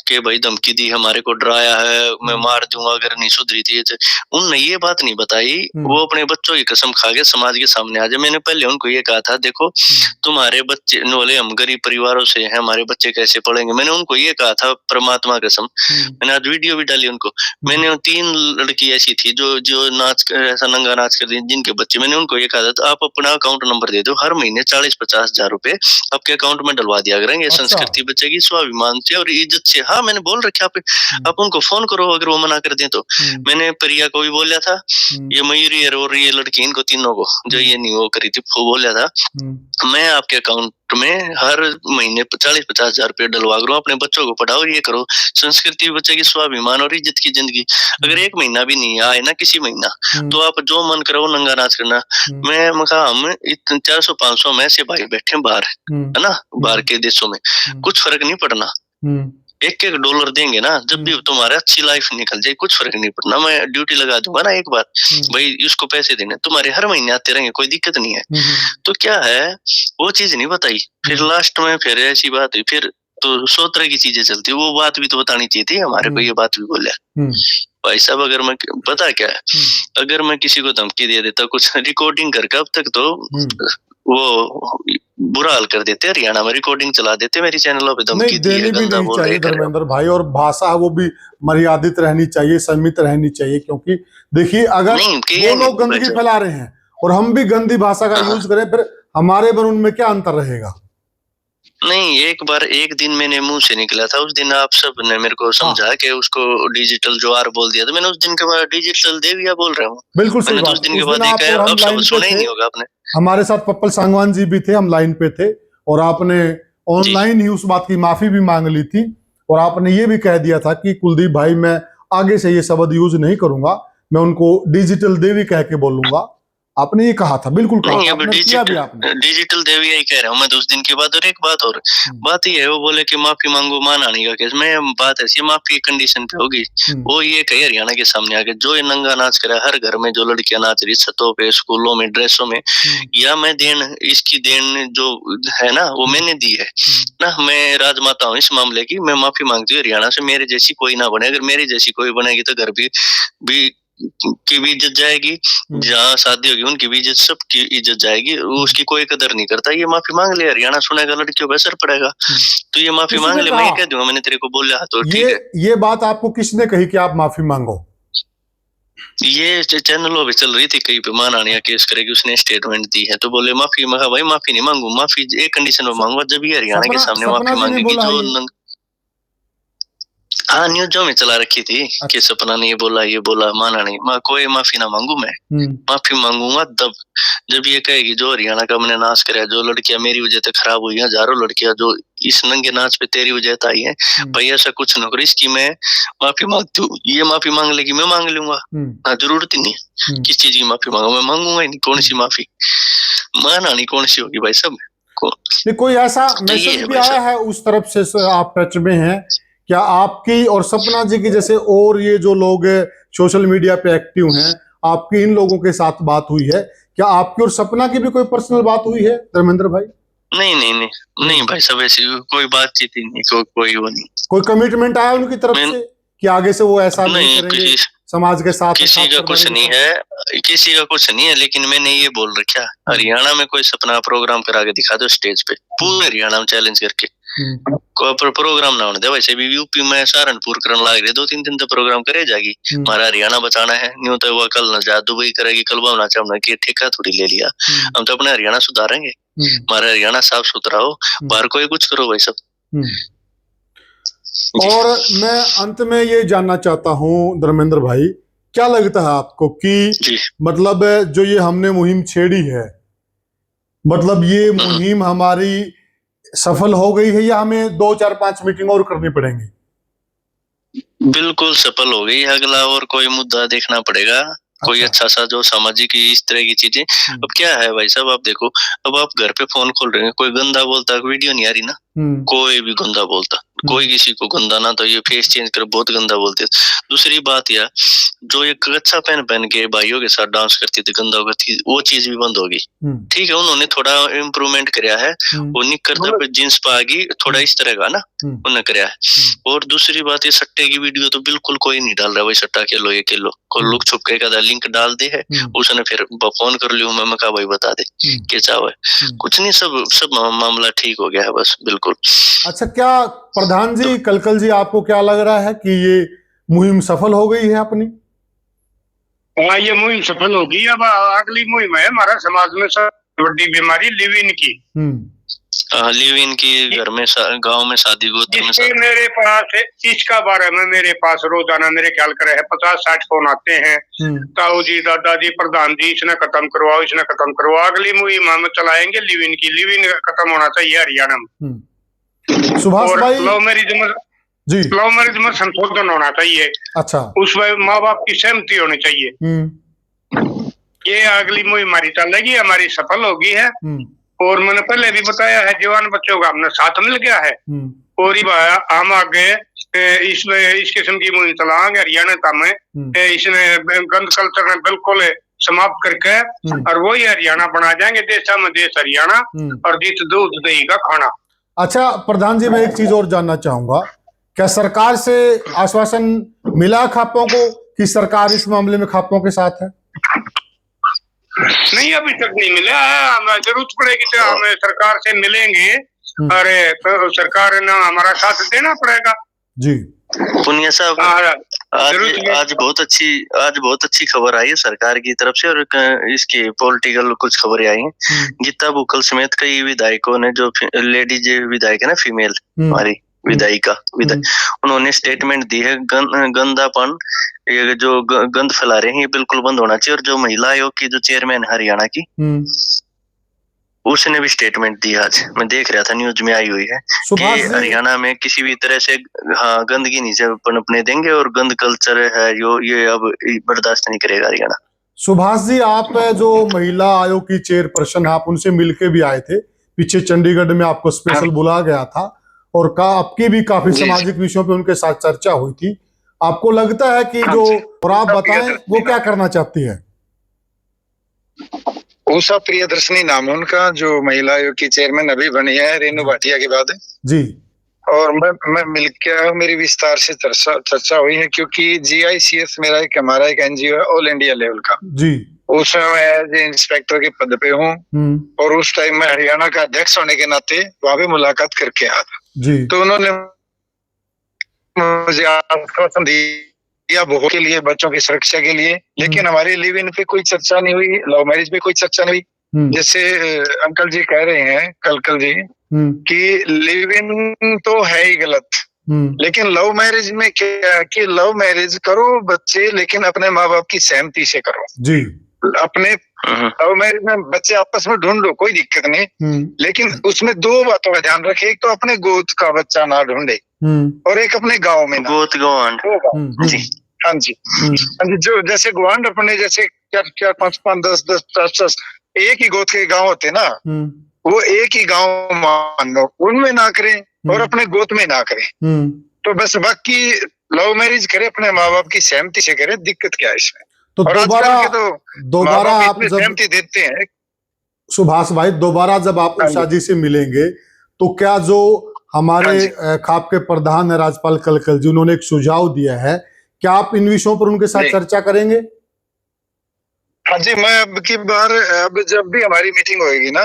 कि भाई धमकी दी, हमारे को डराया है, मैं मार दूंगा अगर नहीं सुधरी थी। उनने ये बात नहीं बताई, वो अपने बच्चों की कसम खा के समाज के सामने आ जाए। मैंने पहले उनको ये कहा था, देखो तुम्हारे बच्चे बोले हम गरीब परिवारों से हैं, हमारे बच्चे कैसे पढ़ेंगे, मैंने उनको ये कहा था परमात्मा कसम, मैंने आज वीडियो भी डाली उनको, मैंने 3 लड़की ऐसी थी जो नाच ऐसा नंगा नाच कर दी जिनके बच्चे, मैंने उनको ये कहा था तो आप अपना अकाउंट नंबर दे दो, हर महीने 40-50 हजार रुपए आपके अकाउंट में डलवा दिया करेंगे, अच्छा। संस्कृति बचेगी, स्वाभिमान से और इज्जत से। हाँ मैंने बोल रखा आप उनको फोन करो अगर वो मना कर दें तो। मैंने प्रिया को भी बोला था, ये मयूरी और ये लड़की, इनको तीनों को जो ये नहीं वो करी थी, वो बोला था मैं आपके अकाउंट में हर महीने 40-50 हजार रुपए डलवा करूँ, अपने बच्चों को पढ़ाओ, ये करो, संस्कृति भी बचेगी, स्वाभिमान और इज्जत की जिंदगी। अगर 1 महीना भी नहीं आए ना किसी महीना, तो आप जो मन करो नंगा नाच करना। मैं कहा हम 400-500 में से भाई बैठे बाहर, है ना, बाहर के देशों में कुछ फर्क नहीं पड़ना, 1-1 डॉलर देंगे ना, जब भी तुम्हारा अच्छी लाइफ निकल जाए कुछ फर्क नहीं पड़ना, मैं ड्यूटी लगा दूंगा ना एक बार, भाई उसको पैसे देने, तुम्हारे हर महीने आते रहेंगे, कोई दिक्कत नहीं है। तो क्या है वो चीज नहीं बताई, फिर लास्ट में फिर ऐसी बात हुई, फिर तो 100 तरह की चीजें चलती, वो बात भी तो बतानी चाहिए थी, हमारे को ये बात भी बोला। भाई साहब अगर मैं पता क्या है, अगर मैं किसी को धमकी दे देता कुछ रिकॉर्डिंग करके, अब तक तो वो बुरा हाल कर देते, हरियाणा में रिकॉर्डिंग चला देते मेरी चैनलों पे, धमकी दी है, गंदा बोल रहे हैं। धर्मेंद्र भाई, और भाषा वो भी मर्यादित रहनी चाहिए, संयमित रहनी चाहिए, क्योंकि देखिए अगर वो लोग गंदगी फैला रहे हैं और हम भी गंदी भाषा का यूज करें, फिर हमारे और उनमें क्या अंतर रहेगा? नहीं, एक दिन मैंने मुंह से निकला था, उस दिन आप सब ने मेरे को समझा के उसको डिजिटल ज्वार बोल दिया, तो मैंने उस दिन के बाद डिजिटल देविया बोल रहा हूँ। बिल्कुल सही बात। उस दिन के बाद अब सब सुना ही नहीं होगा आपने। हमारे साथ पप्पल सांगवान जी भी थे, हम लाइन पे थे, और आपने ऑनलाइन ही उस बात की माफी भी मांग ली थी, और आपने ये भी कह दिया था कि कुलदीप भाई मैं आगे से ये शब्द यूज नहीं करूंगा, मैं उनको डिजिटल देवी कह के बोलूंगा। आपने ये कहा था, बिल्कुल कहा था, आपने किया भी आपने। डिजिटल देवी ही कह रहा हूँ मैं तो उस दिन के बाद। और एक बात और, बात ये है, वो बोले कि माफी मांगो मानहानि का केस में, बात ऐसी माफी कंडीशन पे होगी। वो ये कहे हरियाणा के सामने आके, जो ये नंगा नाच करे हर घर में, जो लड़कियां नाच रही छतों पे, स्कूलों में, ड्रेसों में, या मैं इसकी देन जो है ना वो मैंने दी है ना, मैं राजमाता हूँ इस मामले की, मैं माफी मांगती हूँ हरियाणा से, मेरे जैसी कोई ना बने। अगर मेरी जैसी कोई बनेगी तो घर भी की भी इज्जत जाएगी, जहाँ शादी होगी उनकी भी इज्जत, सबकी इज्जत जाएगी, उसकी कोई कदर नहीं करता। ये माफी मांग ले, हरियाणा सुनेगा, लड़कियों पे असर पड़ेगा, तो ये माफी मांग ले। मैं कह दूंगा मैंने तेरे को बोला तो ठीक है। ये बात आपको किसने कही कि आप माफी मांगो? ये चैनलों पे चल रही थी, कहीं पे मानहानि का केस करेगी, उसने स्टेटमेंट दी है, तो बोले माफी। मैं भाई माफी नहीं मांगू, माफी एक कंडीशन में मांगूंगा, जब ये हरियाणा के सामने माफी मांगेगी जो। हाँ, न्यूज़ों में चला रखी थी कि सपना ने ये बोला माना नहीं, कोई माफी ना मांगू मैं। माफी मांगूंगा तब जब ये कहेगी जो हरियाणा का मैंने नाश कराया, जो लड़कियां मेरी वजह से खराब हुई हैं, हजारों लड़कियां जो इस नंगे नाच पे तेरी वजह से आई हैं, भाई ऐसा कुछ न करो, इसकी मैं माफी मांगती हूँ। ये माफी मांग लेगी, मैं मांग लूंगा, हाँ जरूरत ही नहीं है किस चीज की माफी मांगू, मैं मांगूंगा ही नहीं। कौन सी माफी, मानहानि कौन सी होगी भाई सब? कोई ऐसा मैसेज भी आया है उस तरफ से, आप टच में हैं क्या आपकी और सपना जी की जैसे, और ये जो लोग सोशल मीडिया पे एक्टिव हैं, आपकी इन लोगों के साथ बात हुई है क्या? आपकी और सपना की भी कोई पर्सनल बात हुई है धर्मेंद्र भाई? नहीं भाई सब ऐसी कोई बातचीत ही नहीं, कोई वो नहीं। कोई कमिटमेंट आया उनकी तरफ से कि आगे से वो ऐसा नहीं करेंगे समाज के साथ? किसी का कुछ नहीं है, किसी का कुछ नहीं है, लेकिन मैंने ये बोल रखा, हरियाणा में कोई सपना प्रोग्राम करा के दिखा दो स्टेज पे, पूरे हरियाणा में चैलेंज करके, कोई प्रोग्राम ना होने दे। वैसे भी यूपी में सहारनपुर करने लग रहे, 2-3 दिन तो प्रोग्राम करे जाएगी। हमारा हरियाणा बचाना है, न्यू तो वो कल न जा दुबई करेगी, कल भावना चाहना कि ठेका थोड़ी ले लिया, हम तो अपने हरियाणा सुधारेंगे, हमारा हरियाणा साफ सुथरा हो, बाहर कोई कुछ करो भाई सब। और मैं अंत में ये जानना चाहता हूँ धर्मेंद्र भाई, क्या लगता है आपको कि मतलब जो ये हमने मुहिम छेड़ी है, मतलब ये मुहिम हमारी सफल हो गई है या हमें 2-4-5 मीटिंग और करनी पड़ेंगी? बिल्कुल सफल हो गई, अगला और कोई मुद्दा देखना पड़ेगा, कोई अच्छा सा जो सामाजिक इस तरह की चीजें। अब क्या है भाई साहब, आप देखो, अब आप घर पे फोन खोल रहे हैं, कोई गंदा बोलता, वीडियो नहीं आ रही ना, कोई भी गंदा बोलता, कोई किसी को गंदा ना, तो ये फेस चेंज कर बहुत गंदा बोलते। दूसरी बात यह, जो एक कच्चा पहन के भाइयों के साथ डांस करती थी, गंदा करती, वो चीज भी बंद होगी। ठीक है, उन्होंने थोड़ा इम्प्रूवमेंट कराया है, वो निकर पे जींस पागी थोड़ा इस तरह का ना उन्होंने कराया है। और दूसरी बात, ये सट्टे की वीडियो तो बिल्कुल कोई नहीं डाल रहा, भाई सट्टा खेलो ये खेलो, कोई लोग छुप के लिंक डाल दे है, उसने फिर फोन कर लियो, मैं कहा भाई बता दे क्या चाहो है, कुछ नहीं, सब मामला ठीक हो गया है बस, बिल्कुल। अच्छा, क्या प्रधान जी कलकल जी, आपको क्या लग रहा है कि ये मुहिम सफल हो गई है अपनी? हाँ, ये मुहिम सफल होगी। अब अगली मुहिम है हमारा समाज में सबसे बड़ी बीमारी लिव इन की। लिव इन की, घर में गांव में शादी गोत्र में शादी। मेरे पास इसका बारे में मेरे पास रोजाना मेरे ख्याल करे है 50-60 फोन आते हैं, ताऊ जी, दादाजी, प्रधान जी, इसने खत्म करवाओ, इसने खत्म करवाओ। अगली मुहिम हम चलाएंगे लिव इन की। लिव इन खत्म होना चाहिए हरियाणा में। सुभाष भाई, लव मैरिज में संशोधन होना चाहिए। अच्छा, उसमें माँ बाप की सहमति होनी चाहिए। ये अगली मुहिम हमारी चलेगी, हमारी सफल होगी है। और मैंने पहले भी बताया है, जवान बच्चों का अपने साथ मिल गया है, और हम आगे इस किस्म की मुहिम चलाएंगे हरियाणा में। इसने गंद कल्चर ने बिल्कुल समाप्त करके और वही हरियाणा बना जाएंगे, देशा में देश हरियाणा, और जित दूध दही का खाना। अच्छा प्रधान जी, मैं एक चीज और जानना चाहूंगा, क्या सरकार से आश्वासन मिला खापों को कि सरकार इस मामले में खापों के साथ है? नहीं, अभी तक नहीं मिला है। हमें जरूरत पड़ेगी तो हम सरकार से मिलेंगे। अरे तो सरकार ने हमारा साथ देना पड़ेगा जी। पुनिया साहब, आज बहुत अच्छी खबर आई है सरकार की तरफ से, और इसकी पॉलिटिकल कुछ खबरें आई हैं। गीता बुक्कल समेत कई विधायकों ने, जो लेडीज विधायक है ना, फीमेल हमारी विधायिका, उन्होंने स्टेटमेंट दी है, गंदापन, ये जो गंद फैला रहे हैं, ये बिल्कुल बंद होना चाहिए। और जो महिला आयोग की जो चेयरमैन हरियाणा की, उसने भी स्टेटमेंट दी। आज मैं देख रहा था, न्यूज में आई हुई है कि हरियाणा में किसी भी तरह से गंदगी नहीं से पनपने देंगे, और गंद कल्चर है जो ये अब बर्दाश्त नहीं करेगा हरियाणा। सुभाष जी, आप जो महिला आयोग की चेयरपर्सन, आप उनसे मिलके भी आए थे पीछे, चंडीगढ़ में आपको स्पेशल बुलाया गया था, और आपकी भी काफी सामाजिक विषयों पे उनके साथ चर्चा हुई थी। आपको लगता है कि जो, और आप बताएं वो क्या करना चाहती है? उषा प्रियदर्शनी नाम है उनका, जो महिला आयोग की चेयरमैन अभी बनी है रेणु भाटिया के बाद जी। और मैं मिल के, मेरी विस्तार से चर्चा हुई है, क्योंकि GICS हमारा एक NGO है ऑल इंडिया लेवल का जी। उसमें मैं एज इंस्पेक्टर के पद पे हूँ, और उस टाइम में हरियाणा का अध्यक्ष होने के नाते वहां पे मुलाकात करके आया था जी। तो उन्होंने मुझे आश्वासन दिया बहुत के लिए, बच्चों की सुरक्षा के लिए, लेकिन हमारे लिव इन पे कोई चर्चा नहीं हुई, लव मैरिज पे कोई चर्चा नहीं हुई। जैसे अंकल जी कह रहे हैं, कल जी, कि लिव इन तो है ही गलत, लेकिन लव मैरिज में क्या कि लव मैरिज करो बच्चे, लेकिन अपने माँ बाप की सहमति से करो जी। अपने लव मैरिज में बच्चे आपस में ढूंढो, कोई दिक्कत नहीं, लेकिन उसमें दो बातों का ध्यान रखे, एक तो अपने गोद का बच्चा ना ढूंढे, और एक अपने गांव में गोद गवांड। हाँ जी, हाँ जी, जो जैसे गवांड अपने जैसे 4 5 10 10 एक ही गोद के गांव होते ना, वो एक ही गांव मान लो, उनमें ना करें और अपने गोद में ना करें, तो बस बाकी लव मैरिज करे, अपने माँ बाप की सहमति से करे, दिक्कत क्या है इसमें? तो दोबारा आप सहमति देते हैं। सुभाष भाई, दोबारा जब आप उषा जी से मिलेंगे, तो क्या जो हमारे खाप के प्रधान है राज्यपाल कलकल जी, उन्होंने एक सुझाव दिया है, क्या आप इन विषयों पर उनके साथ चर्चा करेंगे? हाँ जी, मैं अब की बार, अब जब भी हमारी मीटिंग होगी ना,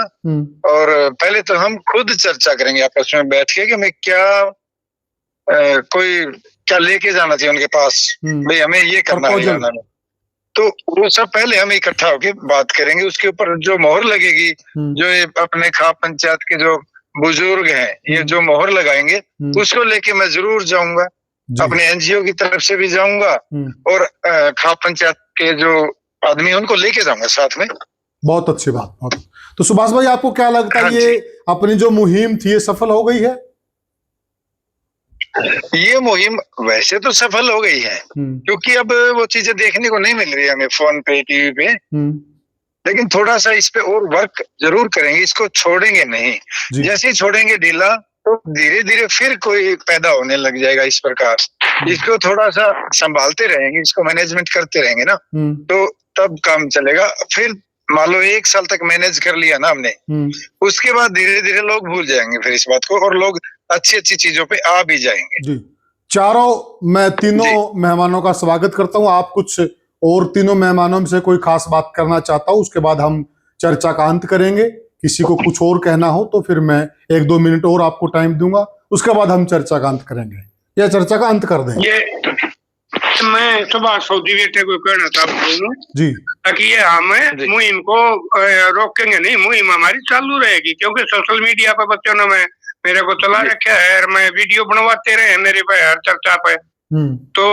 और पहले तो हम खुद चर्चा करेंगे आपस में बैठ के, कि मैं क्या लेके जाना चाहिए उनके पास, भाई हमें ये करना है, तो वो सब पहले हम इकट्ठा होके बात करेंगे। उसके ऊपर जो मोहर लगेगी, जो ये अपने खाप पंचायत के जो बुजुर्ग हैं, ये जो मोहर लगाएंगे, उसको लेके मैं जरूर जाऊंगा, अपने NGO की तरफ से भी जाऊंगा, और खाप पंचायत के जो आदमी उनको लेके जाऊंगा साथ में। बहुत अच्छी बात, बहुत। तो सुभाष भाई, आपको क्या लगता है, ये अपनी जो मुहिम थी, ये सफल हो गई है? ये मुहिम वैसे तो सफल हो गई है, क्योंकि अब वो चीजें देखने को नहीं मिल रही है हमें फोन पे, टीवी पे, लेकिन थोड़ा सा इस पे और वर्क जरूर करेंगे, इसको छोड़ेंगे नहीं। जैसे ही छोड़ेंगे ढीला, तो धीरे धीरे फिर कोई पैदा होने लग जाएगा इस प्रकार। इसको थोड़ा सा संभालते रहेंगे, इसको मैनेजमेंट करते रहेंगे ना, तो तब काम चलेगा। फिर मान लो 1 साल तक मैनेज कर लिया ना हमने, उसके बाद धीरे धीरे लोग भूल जाएंगे फिर इस बात को, और लोग अच्छी अच्छी चीजों पे आ भी जाएंगे जी। मैं तीनों मेहमानों का स्वागत करता हूं। आप कुछ और तीनों मेहमानों में से कोई खास बात करना चाहता हूं, उसके बाद हम चर्चा का अंत करेंगे। किसी को कुछ और कहना हो तो फिर मैं 1-2 मिनट और आपको टाइम दूंगा, उसके बाद हम चर्चा का अंत करेंगे, या चर्चा का अंत कर देंगे। मैं सुभाष सऊदी बेटे को कहना चाहता हूँ जी, ताकि ये हम मुहिम को रोकेंगे नहीं, मुहिम हमारी चालू रहेगी, क्योंकि सोशल मीडिया पर बच्चों ने मेरे को चला रखा है, मैं वीडियो बनवाते रहे मेरे पे हर चर्चा पे, तो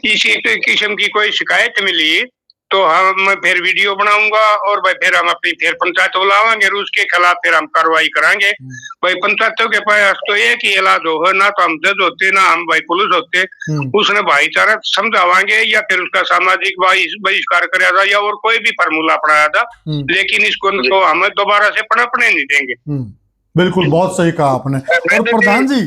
इसी किस्म की कोई शिकायत मिली तो मैं फिर वीडियो बनाऊंगा, और भाई फिर हम अपनी फिर पंचायत बुलावांगे, और उसके खिलाफ फिर हम कार्रवाई करांगे। भाई पंचायतों के पास तो एक ही इलाज हो, ना तो हम जज होते, ना हम भाई पुलिस होते, उसने भाईचारा समझावांगे, या फिर उसका सामाजिक बहिष्कार कराया था, या और कोई भी फार्मूला अपनाया था, लेकिन इसको तो हम दोबारा से पनपने नहीं देंगे। बिल्कुल, बहुत सही कहा आपने। और प्रधान जी,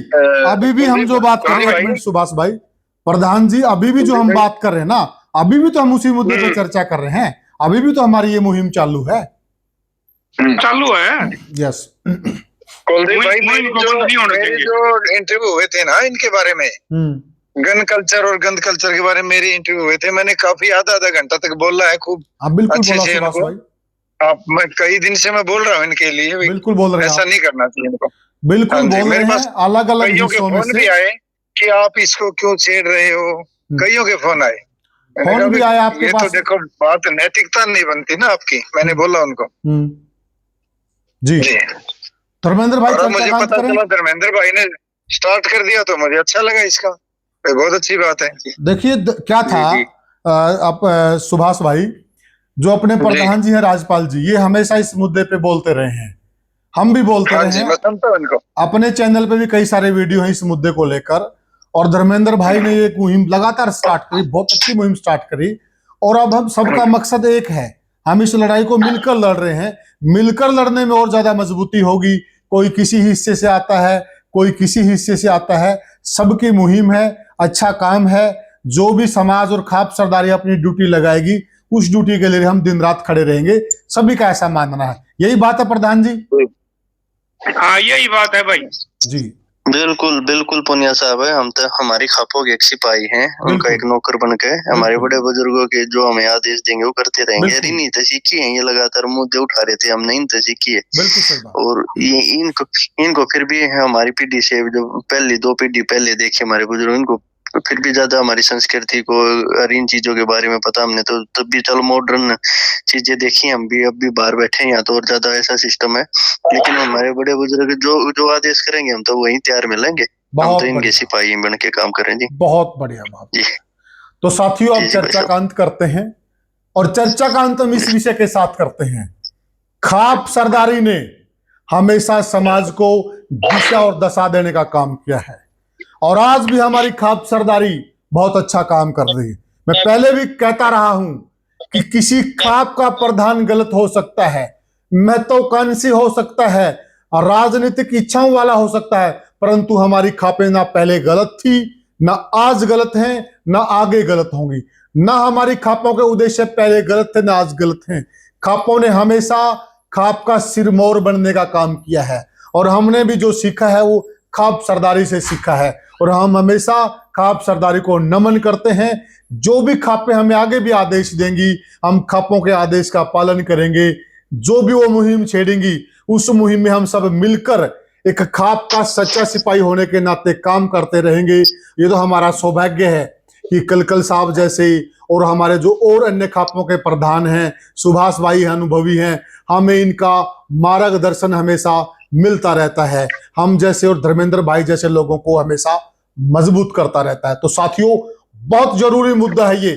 अभी भी हम जो बात कर रहे हैं, सुभाष भाई, प्रधान जी, अभी भी जो हम बात कर रहे हैं ना, अभी भी तो हम उसी मुद्दे पर चर्चा कर रहे हैं, अभी भी तो हमारी ये मुहिम चालू है। यस। कुलदीप भाई, मेरे जो इंटरव्यू हुए थे ना इनके बारे में, गन कल्चर और गंद कल्चर के बारे में मेरे इंटरव्यू हुए थे, मैंने काफी आधा आधा घंटा तक बोला है खूब आप बिल्कुल अच्छे बोला से सुभाष इनको। भाई, आप मैं कई दिन से मैं बोल रहा हूँ इनके लिए, बिल्कुल बोल रहे हैं ऐसा आप, नहीं करना चाहिए इनको। बिल्कुल हाँ जी, बोल मेरे रहे पास हैं अलग अलग कईयों के हिस्सों में फोन से। भी आए कि आप इसको क्यों छेड़ रहे हो, कईयों के फोन आए। मैंने फोन कहा भी आए आपके ये पास? तो देखो बात नैतिकता नहीं बनती ना आपकी, मैंने बोला उनको। जी जी। धर्मेंद्र भाई और अब चर्चा मुझे का अंत पता करें। चला धर्मेंद्र भाई ने स्टार्ट कर दिया तो मुझे अच्छा लगा इसका, ये बहुत अच्छी बात है। देखिए क्या था, जी, जी। आप सुभाष भाई, जो अपने प्रधान जी हैं राजपाल जी, ये हमेशा इस मुद्दे पे बोलते रहे हैं, हम भी बोलते हाँ रहे जी, हैं, मैं सुनता हूँ इनको। अपने चैनल पे भी कई सारे वीडियो हैं इस मुद्दे को लेकर। और धर्मेंद्र भाई ने एक मुहिम लगातार स्टार्ट करी, बहुत अच्छी मुहिम स्टार्ट करी। और अब हम सबका मकसद एक है, हम इस लड़ाई को मिलकर लड़ रहे हैं। मिलकर लड़ने में और ज्यादा मजबूती होगी। कोई किसी हिस्से से आता है, कोई किसी हिस्से से आता है, सबकी मुहिम है, अच्छा काम है। जो भी समाज और खाप सरदारी अपनी ड्यूटी लगाएगी, उस ड्यूटी के लिए हम दिन रात खड़े रहेंगे, सभी का ऐसा मानना है। यही बात है प्रधान जी? हाँ यही बात है भाई जी बिल्कुल बिल्कुल पुनिया साहब है, हम तो हमारी खापों के एक सिपाही हैं, उनका एक नौकर बन के हमारे बड़े बुजुर्गों के जो हमें आदेश देंगे वो करते रहेंगे। अरे नहीं तो सीखी है, ये लगातार मुद्दे उठा रहे थे, हम नहीं तो सीखी है। और ये इनको फिर भी हमारी पीढ़ी से जो पहली 2 पीढ़ी पहले देखी हमारे बुजुर्ग, इनको फिर भी ज्यादा हमारी संस्कृति को और इन चीजों के बारे में पता। हमने तो तब भी चलो मॉडर्न चीजें देखी, हम भी अब भी बाहर बैठे हैं यहाँ तो और ज्यादा ऐसा सिस्टम है। लेकिन हमारे बड़े बुजुर्ग जो आदेश करेंगे हम तो वहीं तैयार मिलेंगे, हम तो इनके सिपाही बन के काम करें जी। बहुत बढ़िया बात जी। तो साथियों अब चर्चा का अंत करते हैं, और चर्चा का अंत हम इस विषय के साथ करते हैं। खाप सरदारी ने हमेशा समाज को दिशा और दशा देने का काम किया है, और आज भी हमारी खाप सरदारी बहुत अच्छा काम कर रही है। मैं पहले भी कहता रहा हूं कि किसी खाप का प्रधान गलत हो सकता है, महत्वाकांक्षी हो सकता है, राजनीतिक इच्छाओं वाला हो सकता है, परंतु हमारी खापें ना पहले गलत थी, ना आज गलत हैं, ना आगे गलत होंगी। ना हमारी खापों के उद्देश्य पहले गलत थे, ना आज गलत हैं। खापों ने हमेशा खाप का सिरमौर बनने का काम किया है, और हमने भी जो सीखा है वो खाप सरदारी से सीखा है, और हम हमेशा खाप सरदारी को नमन करते हैं। जो भी खापें हमें आगे भी आदेश देंगी, हम खापों के आदेश का पालन करेंगे। जो भी वो मुहिम छेड़ेंगी, उस मुहिम में हम सब मिलकर एक खाप का सच्चा सिपाही होने के नाते काम करते रहेंगे। ये तो हमारा सौभाग्य है कि कलकल साहब जैसे और हमारे जो और अन्य खापों के प्रधान हैं, सुभाष भाई अनुभवी हैं, हमें इनका मार्गदर्शन हमेशा मिलता रहता है। हम जैसे और धर्मेंद्र भाई जैसे लोगों को हमेशा मजबूत करता रहता है। तो साथियों, बहुत जरूरी मुद्दा है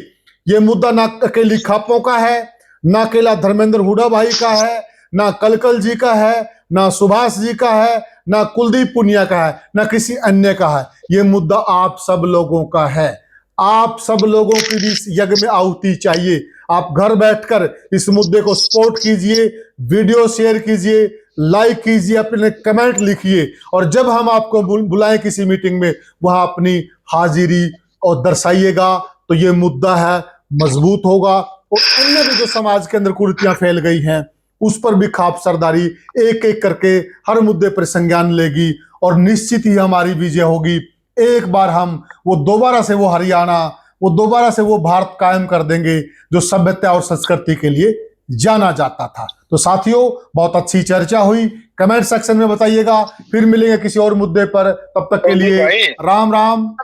ये मुद्दा ना अकेली खापों का है, ना अकेला धर्मेंद्र हुड्डा भाई का है, ना कलकल जी का है, ना सुभाष जी का है, ना कुलदीप पुनिया का है, ना किसी अन्य का है। ये मुद्दा आप सब लोगों का है। आप सब लोगों की भी इस यज्ञ में आहुति चाहिए। आप घर बैठकर इस मुद्दे को सपोर्ट कीजिए, वीडियो शेयर कीजिए, लाइक कीजिए, अपने कमेंट लिखिए, और जब हम आपको बुलाएं किसी मीटिंग में, वहां अपनी हाजिरी और दर्शाइएगा। तो ये मुद्दा है, मजबूत होगा, और अन्य भी जो समाज के अंदर कुरीतियां फैल गई हैं उस पर भी खाप सरदारी एक एक करके हर मुद्दे पर संज्ञान लेगी, और निश्चित ही हमारी विजय होगी। एक बार हम वो दोबारा से वो हरियाणा, वो दोबारा से वो भारत कायम कर देंगे जो सभ्यता और संस्कृति के लिए जाना जाता था। तो साथियों, बहुत अच्छी चर्चा हुई, कमेंट सेक्शन में बताइएगा। फिर मिलेंगे किसी और मुद्दे पर, तब तक के लिए राम राम।